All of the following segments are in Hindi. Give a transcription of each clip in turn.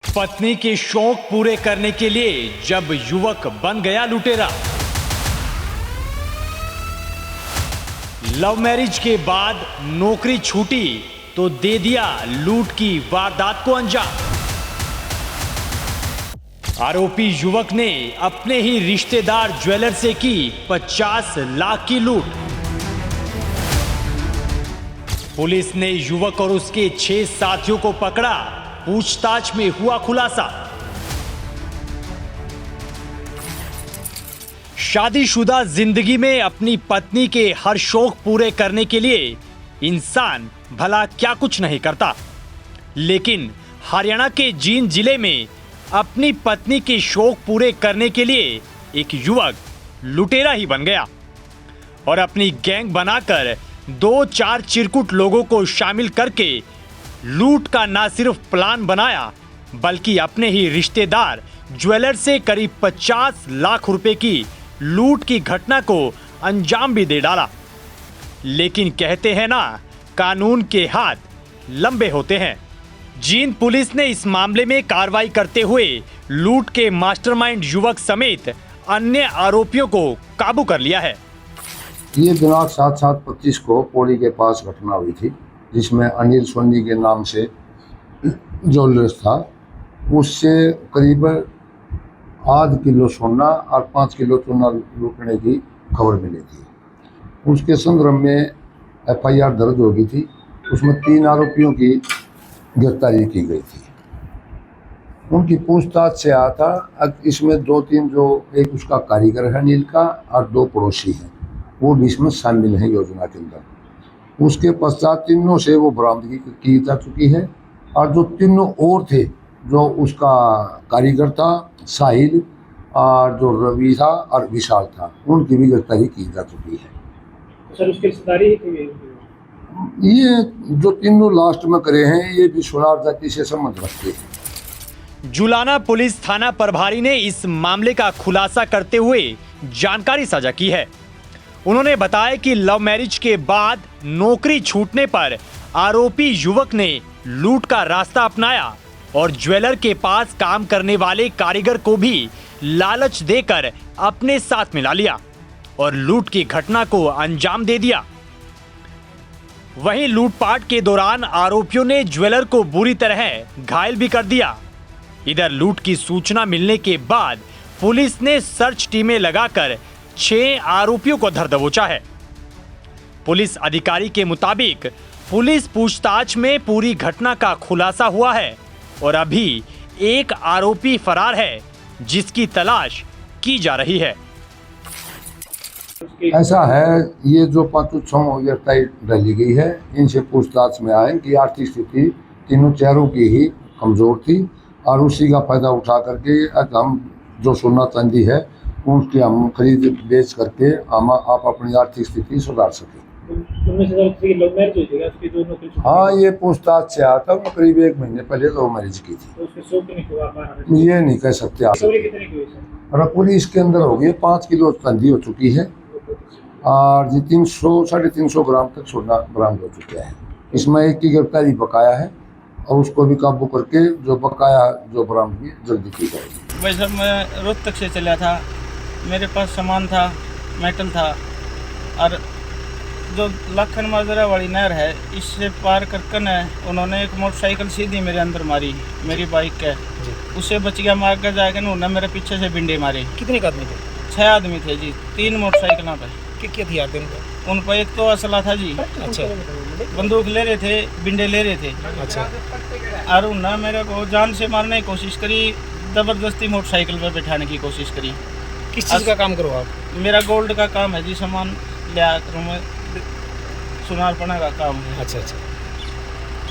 पत्नी के शौक पूरे करने के लिए जब युवक बन गया लुटेरा। लव मैरिज के बाद नौकरी छूटी तो दे दिया लूट की वारदात को अंजाम। आरोपी युवक ने अपने ही रिश्तेदार ज्वेलर से की 50 लाख की लूट। पुलिस ने युवक और उसके 6 साथियों को पकड़ा। पूछताछ में हुआ खुलासा। शादीशुदा जिंदगी में अपनी पत्नी के हर शौक पूरे करने के लिए इंसान भला क्या कुछ नहीं करता, लेकिन हरियाणा के जींद जिले में अपनी पत्नी के शौक पूरे करने के लिए एक युवक लुटेरा ही बन गया और अपनी गैंग बनाकर 2-4 चिरकुट लोगों को शामिल करके लूट का न सिर्फ प्लान बनाया बल्कि अपने ही रिश्तेदार ज्वेलर से करीब 50 लाख रुपए की लूट की घटना को अंजाम भी दे डाला। लेकिन कहते हैं ना, कानून के हाथ लंबे होते हैं। जींद पुलिस ने इस मामले में कार्रवाई करते हुए लूट के मास्टरमाइंड युवक समेत अन्य आरोपियों को काबू कर लिया है। ये दिनांक 7/7/25 को पौड़ी के पास घटना हुई थी, जिसमें अनिल सोनी के नाम से ज्वेलर्स था। उससे करीब आध किलो सोना और 5 किलो चूना लूटने की खबर मिली थी। उसके संदर्भ में FIR दर्ज हो गई थी। उसमें 3 आरोपियों की गिरफ्तारी की गई थी। उनकी पूछताछ से आया था। अब इसमें 2-3 जो एक उसका कारीगर है अनिल का और 2 पड़ोसी हैं, वो भी इसमें शामिल हैं योजना के अंदर। उसके पश्चात तीनों से वो बरामदगी की जा चुकी है और जो तीनों और थे, जो उसका कारीगर था साहिल और जो रवि था और विशाल था, उनकी भी गिरफ्तारी की जा चुकी है। सर, उसकी रिश्तेदारी ये जो तीनों लास्ट में करे हैं, ये भी सोनार जाति से संबंध रखते हैं। जुलाना पुलिस थाना प्रभारी ने इस मामले का खुलासा करते हुए जानकारी साझा की है। उन्होंने बताया कि लव मैरिज के बाद नौकरी छूटने पर आरोपी युवक ने लूट का रास्ता अपनाया और ज्वेलर के पास काम करने वाले कारीगर को भी लालच देकर अपने साथ मिला लिया और लूट की घटना को अंजाम दे दिया। वहीं लूटपाट के दौरान आरोपियों ने ज्वेलर को बुरी तरह घायल भी कर दिया। इधर लूट की सूचना मिलने के बाद पुलिस ने सर्च टीमें लगाकर 6 आरोपियों को धर दबोचा है। पुलिस अधिकारी के मुताबिक पुलिस पूछताछ में पूरी घटना का खुलासा हुआ है और अभी एक आरोपी फरार है, जिसकी तलाश की जा रही है। ऐसा है, ये जो 5 गिरफ्तारी डाली गई है, इनसे पूछताछ में आए कि आर्थिक स्थिति तीनों चेहरों की ही कमजोर थी और उसी का फायदा उठा करके हम जो सोना चांदी है उसकी हम खरीद बेच करके हम आप अपनी आर्थिक स्थिति सुधार सकें। हाँ, ये पूछताछ से आता हूँ। करीब 1 महीने पहले लव मैरिज की थी। ये नहीं कह सकते और पूरी इसके अंदर हो गई 5 किलो चांदी हो चुकी है और 300-350 ग्राम तक सोना बरामद हो चुका है। इसमें एक की गिरफ्तारी बकाया है और उसको भी काबू करके जो बकाया जो बरामदगी जल्दी की जाएगी। भाई साहब, मैं रोहतक से चला था। मेरे पास सामान था, मेटल था और जो लखन माजरा वाली नहर है, इससे पार करके न उन्होंने एक मोटरसाइकिल सीधी मेरे अंदर मारी, मेरी बाइक के। उससे बच गया, मार कर जाकर उन्होंने मेरे पीछे से बिंडे मारे। कितने आदमी थे? 6 आदमी थे जी, 3 मोटरसाइकिलों पे। क्या थी आते उन पर एक तो असला था जी। अच्छा, बंदूक ले रहे थे, बिंडे ले रहे थे। अच्छा। और उन्होंने मेरे को जान से मारने की कोशिश करी, ज़बरदस्ती मोटरसाइकिल पर बैठाने की कोशिश करी। किस चीज़ का काम करो आप? मेरा गोल्ड का काम है जी, सामान लिया करूँ मैं, सुनारपना का काम है। अच्छा अच्छा।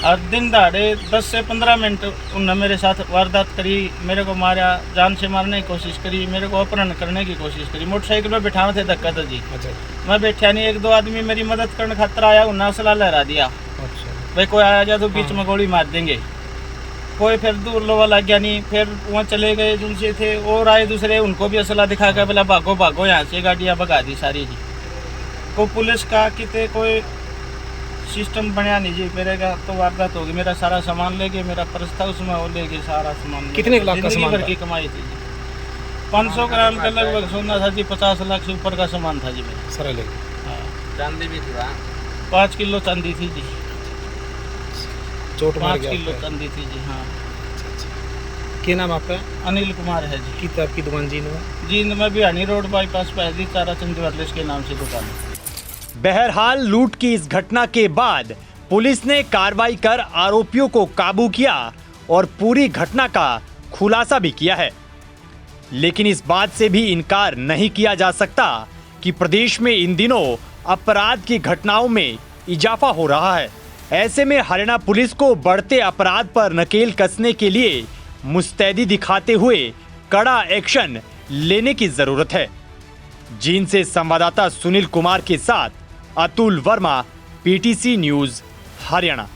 और दिन दहाड़े 10 से 15 मिनट उन्होंने मेरे साथ वारदात करी, मेरे को मारा, जान से मारने की कोशिश करी, मेरे को अपहरण करने की कोशिश करी। मोटरसाइकिल पर बैठा थे, धक्का था जी। अच्छा। मैं बैठा नहीं, 1-2 आदमी मेरी मदद करने खातर आया, उन्हें असला लहरा दिया। अच्छा। भाई कोई आया जा तो बीच में गोली मार देंगे। कोई फिर दूर लोवा लग गया नहीं, फिर वहाँ चले गए जिनसे थे, और आए दूसरे, उनको भी असला दिखा कर बोला भागो भागो यहाँ से, गाड़ियाँ भगा दी सारी जी। कोई पुलिस का कितने कोई सिस्टम बनया नहीं जी, मेरेगा तो वारदात होगी। मेरा सारा सामान ले गए, मेरा पर्स था उसमें वो ले गए सारा सामान। कितने लाख का जिंदगी सामान भर था? की कमाई थी जी। 500 ग्राम का लगभग सोना था जी, 50 लाख से ऊपर का सामान था जी मेरा। सारा ले हाँ, चांदी भी थी वहाँ। 5 किलो चांदी थी जी, चोट मार 5 गया किलो आपका। चांदी थी जी। हाँ, क्या नाम आपका? अनिल कुमार है जी। किताब की दुकान जींद में? जींद में बिहानी रोड बाईपास पे है जी, ताराचंद ज्वेलर्स के नाम से दुकान है। बहरहाल लूट की इस घटना के बाद पुलिस ने कार्रवाई कर आरोपियों को काबू किया और पूरी घटना का खुलासा भी किया है। लेकिन इस बात से भी इनकार नहीं किया जा सकता कि प्रदेश में इन दिनों अपराध की घटनाओं में इजाफा हो रहा है। ऐसे में हरियाणा पुलिस को बढ़ते अपराध पर नकेल कसने के लिए मुस्तैदी दिखाते हुए कड़ा एक्शन लेने की जरूरत है। जींद से संवाददाता सुनील कुमार के साथ अतुल वर्मा, पीटीसी न्यूज़, हरियाणा।